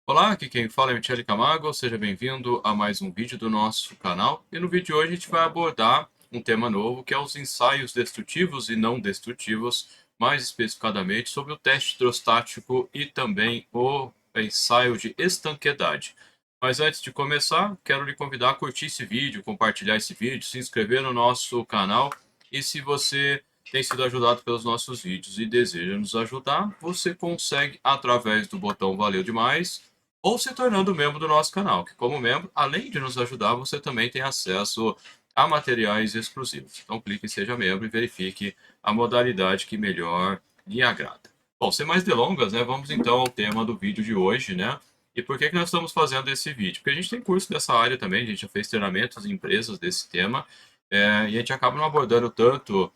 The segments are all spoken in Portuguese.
Olá, aqui quem fala é Michele Camargo, seja bem-vindo a mais um vídeo do nosso canal. E no vídeo de hoje a gente vai abordar um tema novo, que é os ensaios destrutivos e não destrutivos, mais especificadamente sobre o teste hidrostático e também o ensaio de estanqueidade. Mas antes de começar, quero lhe convidar a curtir esse vídeo, compartilhar esse vídeo, se inscrever no nosso canal e se você tem sido ajudado pelos nossos vídeos e deseja nos ajudar, você consegue através do botão Valeu Demais ou se tornando membro do nosso canal, que como membro, além de nos ajudar, você também tem acesso a materiais exclusivos. Então clique em Seja Membro e verifique a modalidade que melhor lhe agrada. Bom, sem mais delongas, né, vamos então ao tema do vídeo de hoje, né? E por que nós estamos fazendo esse vídeo? Porque a gente tem curso dessa área também, a gente já fez treinamentos em empresas desse tema, e a gente acaba não abordando tanto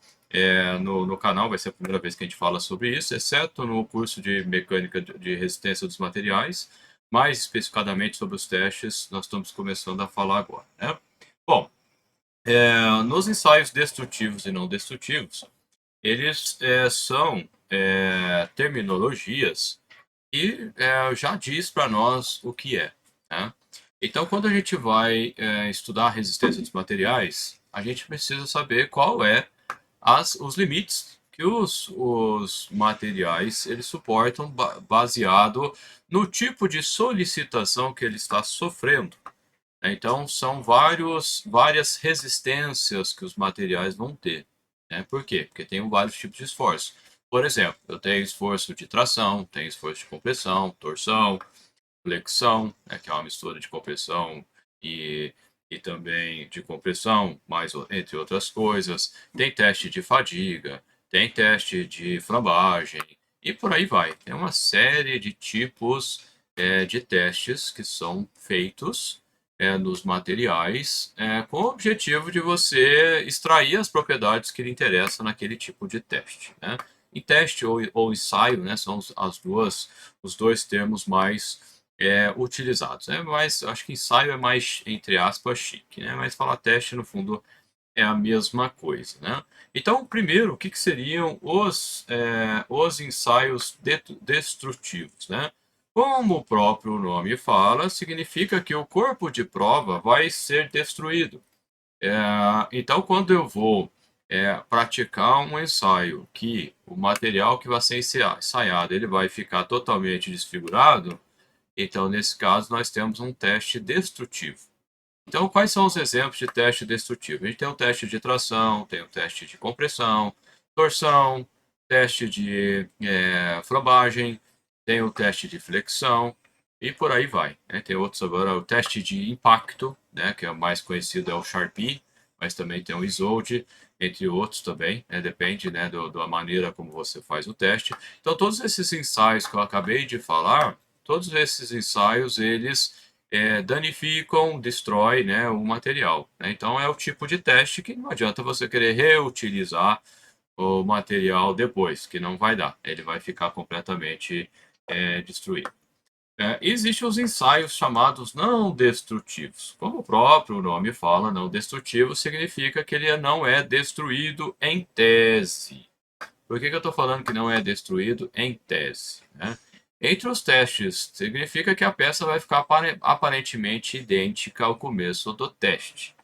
no canal, vai ser a primeira vez que a gente fala sobre isso, exceto no curso de mecânica de resistência dos materiais, mais especificadamente sobre os testes, nós estamos começando a falar agora, né? Bom, nos ensaios destrutivos e não destrutivos, eles são terminologias e já diz para nós o que é, né? Então, quando a gente vai estudar a resistência dos materiais, a gente precisa saber qual é os limites que os materiais eles suportam baseado no tipo de solicitação que ele está sofrendo, né? Então, são várias resistências que os materiais vão ter, né? Por quê? Porque tem vários tipos de esforço. Por exemplo, eu tenho esforço de tração, tenho esforço de compressão, torção, flexão, né, que é uma mistura de compressão e, e também de compressão, mais entre outras coisas. Tem teste de fadiga, tem teste de flambagem e por aí vai. Tem uma série de tipos de testes que são feitos nos materiais com o objetivo de você extrair as propriedades que lhe interessam naquele tipo de teste, né? E teste ou ensaio, né, são os dois termos mais utilizados, né? Mas acho que ensaio é mais, entre aspas, chique, né? Mas falar teste, no fundo, é a mesma coisa, né? Então, primeiro, o que seriam os ensaios destrutivos, né? Como o próprio nome fala, significa que o corpo de prova vai ser destruído. É, então, quando eu vou praticar um ensaio que o material que vai ser ensaiado ele vai ficar totalmente desfigurado, então, nesse caso, nós temos um teste destrutivo. Então, quais são os exemplos de teste destrutivo? A gente tem o teste de tração, tem o teste de compressão, torção, teste de flambagem, tem o teste de flexão e por aí vai, né? Tem outros agora, o teste de impacto, né, que é o mais conhecido, é o Sharpie, mas também tem o Isolde, entre outros também, né? Depende, né, da maneira como você faz o teste. Então, todos esses ensaios que eu acabei de falar, todos esses ensaios, eles danificam, destrói, né, o material, né? Então é o tipo de teste que não adianta você querer reutilizar o material depois, que não vai dar, ele vai ficar completamente destruído. Existem os ensaios chamados não destrutivos. Como o próprio nome fala, não destrutivo significa que ele não é destruído em tese. Por que eu estou falando que não é destruído em tese, né? Entre os testes, significa que a peça vai ficar aparentemente idêntica ao começo do teste.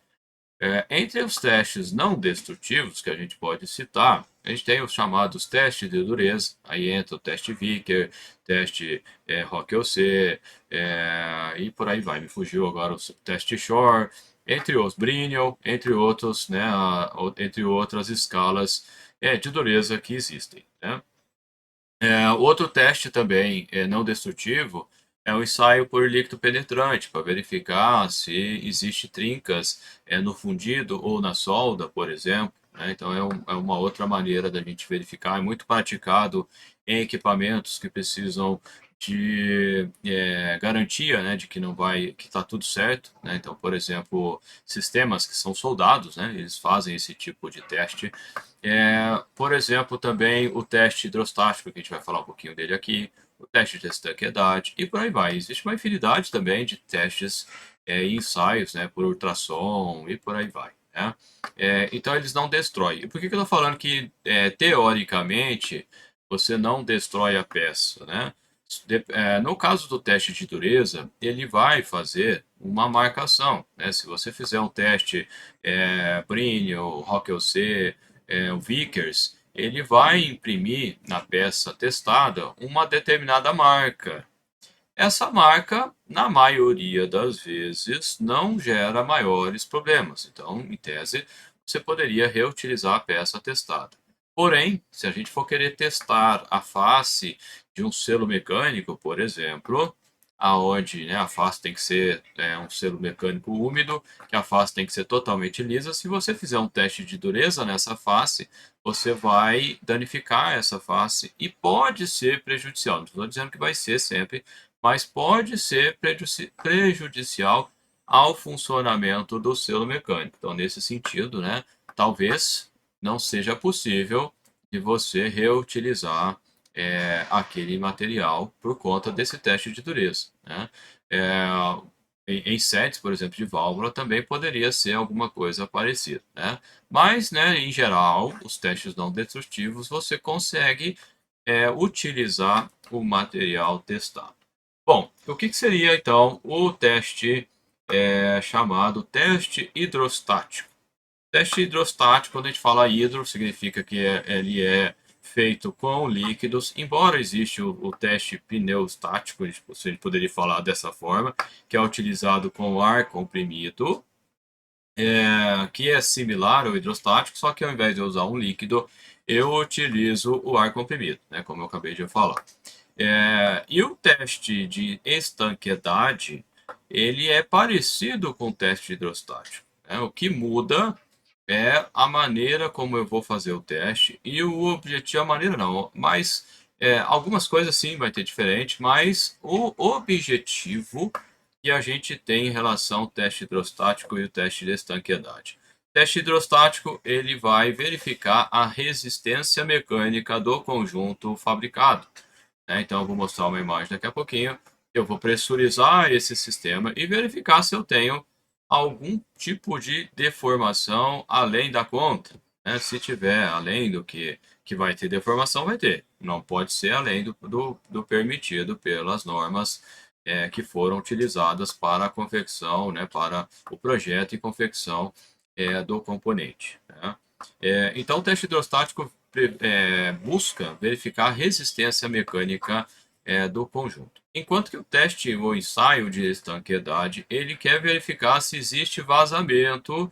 Entre os testes não destrutivos que a gente pode citar, a gente tem os chamados testes de dureza, aí entra o teste Vickers, teste Rock-OC, e por aí vai. Me fugiu agora o teste Shore, entre os Brinell, entre outros, né, entre outras escalas de dureza que existem, né? Outro teste também não destrutivo é o ensaio por líquido penetrante, para verificar se existe trincas no fundido ou na solda, por exemplo, né? Então é uma outra maneira da gente verificar, é muito praticado em equipamentos que precisam de garantia, né, de que não vai, que está tudo certo, né? Então, por exemplo, sistemas que são soldados, né, eles fazem esse tipo de teste. Por exemplo, também o teste hidrostático, que a gente vai falar um pouquinho dele aqui, o teste de estanqueidade e por aí vai. Existe uma infinidade também de testes e ensaios, né, por ultrassom e por aí vai, né? Então eles não destroem. E por que eu estou falando que teoricamente você não destrói a peça, né? No caso do teste de dureza, ele vai fazer uma marcação, né? Se você fizer um teste Brinell, Rockwell-C, o Vickers, ele vai imprimir na peça testada uma determinada marca. Essa marca, na maioria das vezes, não gera maiores problemas. Então, em tese, você poderia reutilizar a peça testada. Porém, se a gente for querer testar a face de um selo mecânico, por exemplo, aonde, né, a face tem que ser um selo mecânico úmido, que a face tem que ser totalmente lisa, se você fizer um teste de dureza nessa face, você vai danificar essa face e pode ser prejudicial. Não estou dizendo que vai ser sempre, mas pode ser prejudicial ao funcionamento do selo mecânico. Então, nesse sentido, né, talvez não seja possível de você reutilizar aquele material por conta desse teste de dureza, né? É, em sets, por exemplo, de válvula, também poderia ser alguma coisa parecida, né? Mas, né, em geral, os testes não destrutivos, você consegue utilizar o material testado. Bom, o que seria então o teste chamado teste hidrostático? Teste hidrostático, quando a gente fala hidro, significa que ele é feito com líquidos, embora exista o teste pneustático, a gente poderia falar dessa forma, que é utilizado com ar comprimido, que é similar ao hidrostático, só que ao invés de eu usar um líquido, eu utilizo o ar comprimido, né, como eu acabei de falar. E o teste de estanqueidade, ele é parecido com o teste hidrostático, né? O que muda é a maneira como eu vou fazer o teste e o objetivo, a maneira não, mas algumas coisas sim vai ter diferente, mas o objetivo que a gente tem em relação ao teste hidrostático e o teste de estanqueidade. O teste hidrostático, ele vai verificar a resistência mecânica do conjunto fabricado, né? Então, eu vou mostrar uma imagem daqui a pouquinho. Eu vou pressurizar esse sistema e verificar se eu tenho algum tipo de deformação além da conta, né? Se tiver além do que vai ter deformação, vai ter. Não pode ser além do permitido pelas normas que foram utilizadas para a confecção, né? Para o projeto e confecção do componente, né? Então, o teste hidrostático busca verificar a resistência mecânica do conjunto. Enquanto que o teste ou ensaio de estanqueidade, ele quer verificar se existe vazamento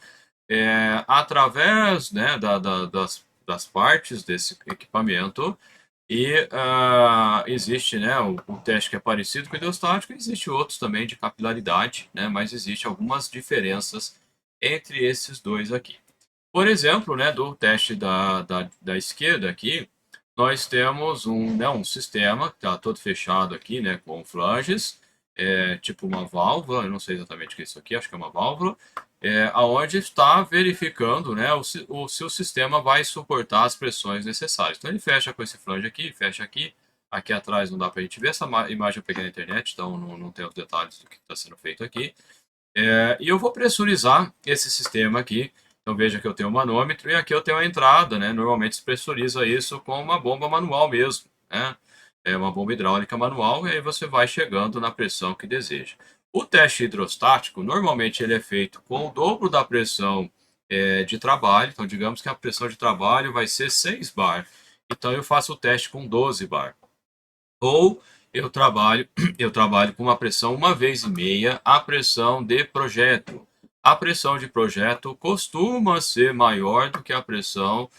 através, né, das partes desse equipamento. E existe, né, o teste que é parecido com o hidrostático, existe outros também de capilaridade, né, mas existe algumas diferenças entre esses dois aqui. Por exemplo, né, do teste da esquerda aqui, nós temos um sistema que está todo fechado aqui, né, com flanges, tipo uma válvula, eu não sei exatamente o que é isso aqui, acho que é uma válvula, aonde está verificando, né, se o sistema vai suportar as pressões necessárias. Então ele fecha com esse flange aqui, fecha aqui, aqui atrás não dá para a gente ver, essa imagem eu peguei na internet, então não tem os detalhes do que está sendo feito aqui. E eu vou pressurizar esse sistema aqui. Então veja que eu tenho um manômetro e aqui eu tenho a entrada, né? Normalmente se pressuriza isso com uma bomba manual mesmo, né? É uma bomba hidráulica manual e aí você vai chegando na pressão que deseja. O teste hidrostático, normalmente ele é feito com o dobro da pressão de trabalho. Então digamos que a pressão de trabalho vai ser 6 bar. Então eu faço o teste com 12 bar. Ou eu trabalho com uma pressão uma vez e meia a pressão de projeto. A pressão de projeto costuma ser maior do que a pressão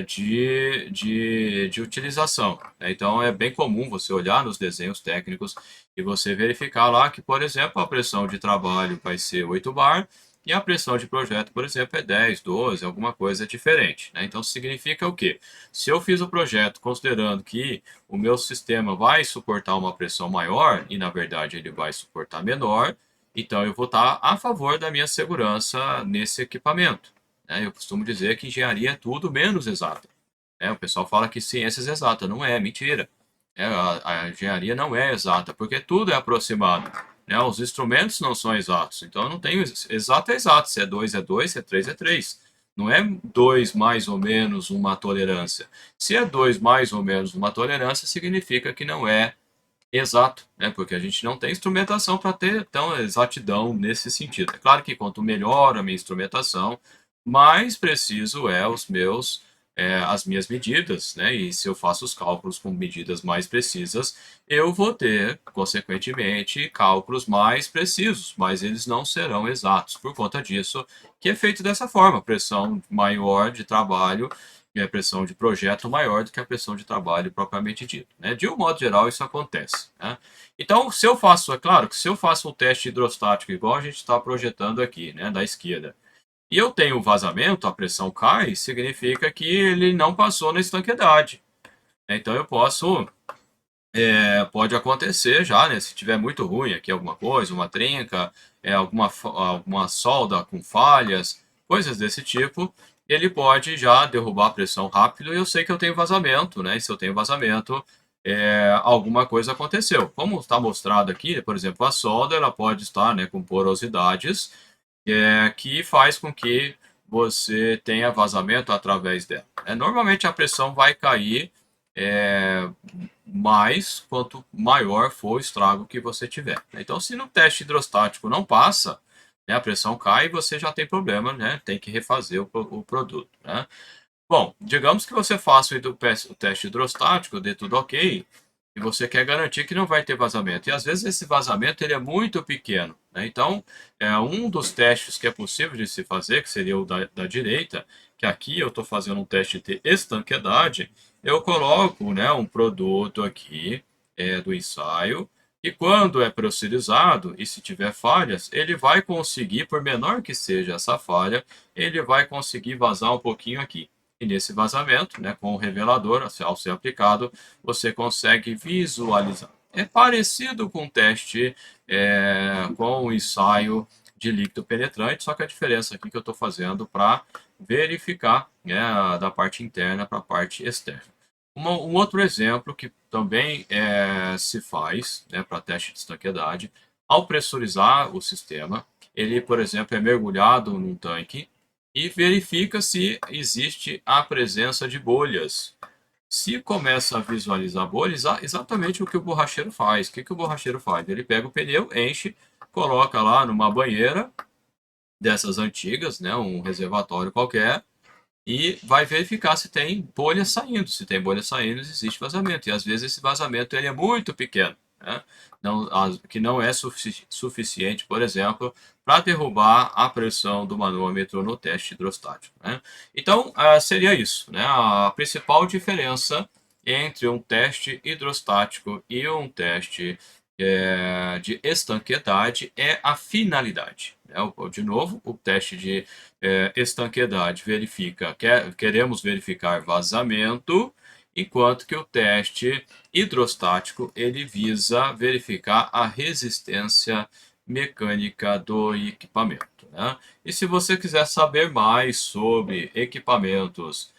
de utilização, né? Então é bem comum você olhar nos desenhos técnicos e você verificar lá que, por exemplo, a pressão de trabalho vai ser 8 bar e a pressão de projeto, por exemplo, é 10, 12, alguma coisa diferente, né? Então significa o quê? Se eu fiz o projeto considerando que o meu sistema vai suportar uma pressão maior e na verdade ele vai suportar menor, então eu vou estar a favor da minha segurança nesse equipamento, né? Eu costumo dizer que engenharia é tudo menos exata, né? O pessoal fala que ciências é exata, não é, mentira. A engenharia não é exata, porque tudo é aproximado, né? Os instrumentos não são exatos, então eu não tenho exato é exato, se é 2 é 2, se é 3 é 3. Não é 2 mais ou menos uma tolerância. Se é 2 mais ou menos uma tolerância, significa que não é Exato, né? Porque a gente não tem instrumentação para ter tão exatidão nesse sentido. É claro que quanto melhor a minha instrumentação, mais preciso é as minhas medidas, né? E se eu faço os cálculos com medidas mais precisas, eu vou ter, consequentemente, cálculos mais precisos, mas eles não serão exatos por conta disso, que é feito dessa forma, pressão maior de trabalho e a pressão de projeto maior do que a pressão de trabalho propriamente dito, né? De um modo geral, isso acontece, né? Então, se eu faço, é claro que se eu faço um teste hidrostático igual a gente está projetando aqui, né, da esquerda, e eu tenho vazamento, a pressão cai, significa que ele não passou na estanqueidade. Então, pode acontecer já, né? Se tiver muito ruim aqui alguma coisa, uma trinca, alguma solda com falhas, coisas desse tipo, ele pode já derrubar a pressão rápido e eu sei que eu tenho vazamento, né? E se eu tenho vazamento, alguma coisa aconteceu. Como está mostrado aqui, por exemplo, a solda ela pode estar, né, com porosidades que faz com que você tenha vazamento através dela. Normalmente a pressão vai cair é, mais quanto maior for o estrago que você tiver. Então, se no teste hidrostático não passa, né, a pressão cai e você já tem problema, né? Tem que refazer o produto, né? Bom, digamos que você faça o teste hidrostático, dê tudo ok, e você quer garantir que não vai ter vazamento. E às vezes esse vazamento ele é muito pequeno, né? Então, um dos testes que é possível de se fazer, que seria o da direita, que aqui eu estou fazendo um teste de estanqueidade, eu coloco, né, um produto aqui do ensaio, e quando é pressurizado, e se tiver falhas, ele vai conseguir, por menor que seja essa falha, ele vai conseguir vazar um pouquinho aqui. E nesse vazamento, né, com o revelador, ao ser aplicado, você consegue visualizar. É parecido com o teste com o ensaio de líquido penetrante, só que a diferença aqui que eu estou fazendo para verificar, né, da parte interna para a parte externa. Um outro exemplo que também se faz, né, para teste de estanqueidade, ao pressurizar o sistema, ele, por exemplo, é mergulhado num tanque e verifica se existe a presença de bolhas. Se começa a visualizar bolhas, exatamente o que o borracheiro faz. O que, que o borracheiro faz? Ele pega o pneu, enche, coloca lá numa banheira dessas antigas, né, um reservatório qualquer, e vai verificar se tem bolha saindo. Se tem bolha saindo, existe vazamento. E às vezes esse vazamento ele é muito pequeno, né? Que não é suficiente, por exemplo, para derrubar a pressão do manômetro no teste hidrostático, né? Então, seria isso, né? A principal diferença entre um teste hidrostático e um teste de estanqueidade é a finalidade, né? De novo, o teste de estanqueidade verifica, queremos verificar vazamento, enquanto que o teste hidrostático ele visa verificar a resistência mecânica do equipamento, né? E se você quiser saber mais sobre equipamentos,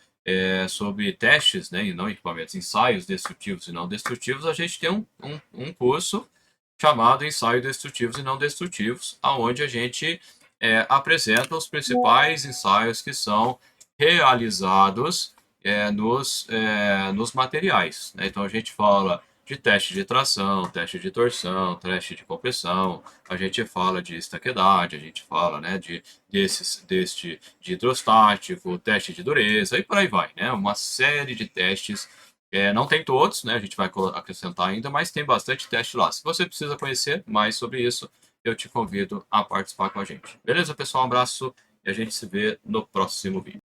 sobre testes, né, e não equipamentos, ensaios destrutivos e não destrutivos, a gente tem um curso chamado Ensaios Destrutivos e Não Destrutivos, aonde a gente apresenta os principais ensaios que são realizados nos materiais, né? Então a gente fala de teste de tração, teste de torção, teste de compressão, a gente fala de estanqueidade, a gente fala, né, deste de hidrostático, teste de dureza e por aí vai, né? Uma série de testes. Não tem todos, né? A gente vai acrescentar ainda, mas tem bastante teste lá. Se você precisa conhecer mais sobre isso, eu te convido a participar com a gente. Beleza, pessoal? Um abraço e a gente se vê no próximo vídeo.